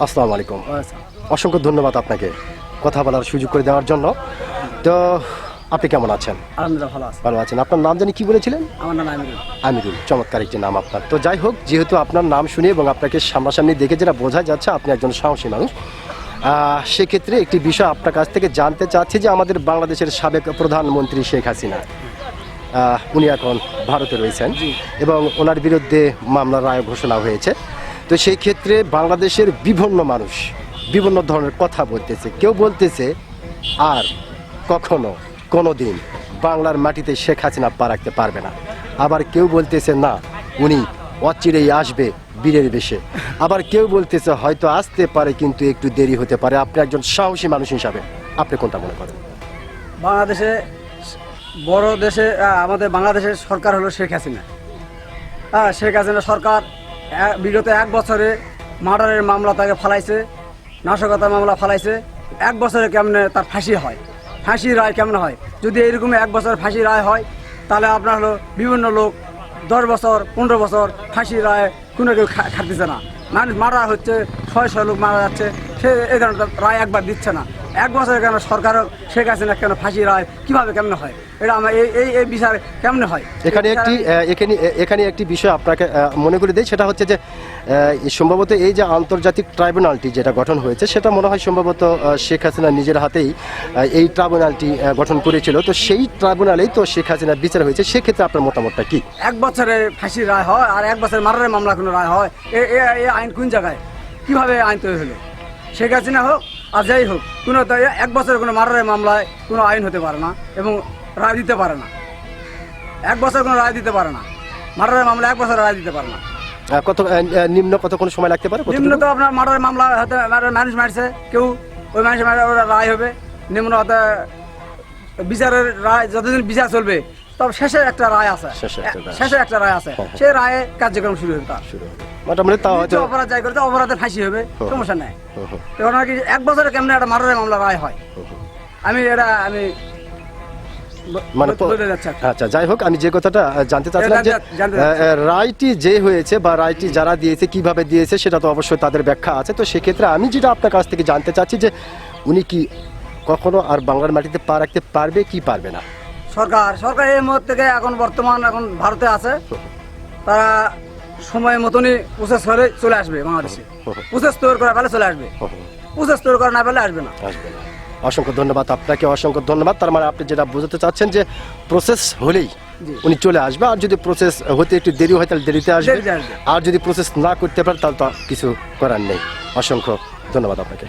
আসসালামু আলাইকুম। অসংখ্য ধন্যবাদ আপনাকে কথা বলার সুযোগ করে দেওয়ার জন্য। তো আপনি কেমন আছেন? আলহামদুলিল্লাহ ভালো আছি। ভালো আছেন। আপনার নাম জানি কি বলেছিলেন? আমার নাম আমিরুল। আমিরুল, চমৎকার একটি নাম আপনার। তো যাই হোক, যেহেতু আপনার নাম শুনে এবং আপনাকে সামনাসামনি দেখে যেটা বোঝা যাচ্ছে আপনি একজন সাহসী মানুষ, সেক্ষেত্রে একটি বিষয় আপনার কাছ থেকে জানতে চাচ্ছি যে আমাদের বাংলাদেশের সাবেক প্রধানমন্ত্রী শেখ হাসিনা, উনি এখন ভারতে রয়েছেন এবং ওনার বিরুদ্ধে মামলার রায় ঘোষণা হয়েছে। তো সেই ক্ষেত্রে বাংলাদেশের বিভিন্ন মানুষ বিভিন্ন ধরনের কথা বলতেছে। কেউ বলতেছে আর কখনো কোনো দিন বাংলার মাটিতে শেখ হাসিনা পা রাখতে পারবে না। আবার কেউ বলতেছে না, উনি অচিরেই আসবে বীরের বেশে। আবার কেউ বলতেছে হয়তো আসতে পারে কিন্তু একটু দেরি হতে পারে। আপনি একজন সাহসী মানুষ হিসাবে আপনি কোনটা মনে করেন? বাংলাদেশে বড় দেশে আমাদের বাংলাদেশের সরকার হলো শেখ হাসিনা। শেখ হাসিনা সরকার বিগত 1 বছরে মার্ডারের মামলা তাকে ফালাইছে, নাশকতার মামলা ফালাইছে। 1 বছরে কেমনে তার ফাঁসি হয়, ফাঁসি রায় কেমনে হয়? যদি এইরকম 1 বছর ফাঁসি রায় হয় তাহলে আপনার হলো বিভিন্ন লোক 10 বছর 15 বছর ফাঁসি রায় কোনো কেউ খাটতেছে না। মানুষ মারা হচ্ছে, 600 লোক মারা যাচ্ছে, সে এই ধরনের রায় একবার দিচ্ছে না। 1 বছরে কেন সরকারও শেখ হাসিনা কেন ফাঁসি রায় কীভাবে কেমনে হয়? এটা আমার এই বিচার কেমনে হয়? এখানে একটি বিষয় আপনাকে মনে করে দেয়, সেটা হচ্ছে যে সম্ভবত এই যে আন্তর্জাতিক ট্রাইব্যুনালটি যেটা গঠন হয়েছে সেটা মনে হয় সম্ভবত শেখ হাসিনা নিজের হাতেই এই ট্রাইব্যুনালটি গঠন করেছিল। তো সেই ট্রাইব্যুনালেই তো শেখ হাসিনার বিচার হয়েছে। সেক্ষেত্রে আপনার মতামতটা কি? 1 বছরে ফাঁসি রায় হয় আর 1 বছর মার্ডারের মামলা কোনো রায় হয়? এই আইন কোন জায়গায়, কীভাবে আইন তৈরি হলো? শেখ হাসিনা হোক আর যাই হোক, কোনো 1 বছরের কোনো মার্ডারের মামলায় কোনো আইন হতে পারে না এবং রায় দিতে পারে না। 1 বছর কোনো রায় দিতে পারে না, মার্ডারের মামলা 1 বছর রায় দিতে পারে না। কত নিম্ন কতক্ষণ সময় লাগতে পারে? নিম্ন তো আপনার মার্ডারের মামলা হতে মানুষ মারছে কেউ, ওই মানুষ মারে রায় হবে। নিম্ন হতে বিচারের রায় যতদিন বিচার চলবে তবে শেষে একটা রায় আছে, শেষে একটা রায় আছে, সেই রায়ে কার্যক্রম শুরু হবে। তার অপরাধ যাই করে অপরাধের ফাঁসি হবে, সমস্যা নেই। তখন আর কি 1 বছরে কেমনে একটা মার্ডারের মামলা রায় হয়? আমি মানে আচ্ছা, যাই হোক, আমি যে কথাটা জানতে চাচ্ছিলাম যে রায়টি যে হয়েছে বা রায়টি যারা দিয়েছে কিভাবে দিয়েছে সেটা তো অবশ্যই তাদের ব্যাখ্যা আছে। তো সেক্ষেত্রে আমি যেটা আপনার কাছ থেকে জানতে চাচ্ছি যে উনি কি কখনো আর বাংলার মাটিতে পা রাখতে পারবে কি পারবে না? সরকার এই মুহূর্তে থেকে এখন ভারতে আছে, তারা সময় মতনই প্রসেস করে চলে আসবে বাংলাদেশে। প্রসেস তৈরি করা পেলে চলে আসবে, প্রসেস তৈরি করা না পেলে আসবে না। অসংখ্য ধন্যবাদ আপনাকে, অসংখ্য ধন্যবাদ। তার মানে আপনি যেটা বোঝাতে চাচ্ছেন যে প্রসেস হলেই উনি চলে আসবে, আর যদি প্রসেস হতে একটু দেরি হয় তাহলে দেরিতে আসবে, আর যদি প্রসেস না করতে পারে তাহলে তো কিছু করার নেই। অসংখ্য ধন্যবাদ আপনাকে।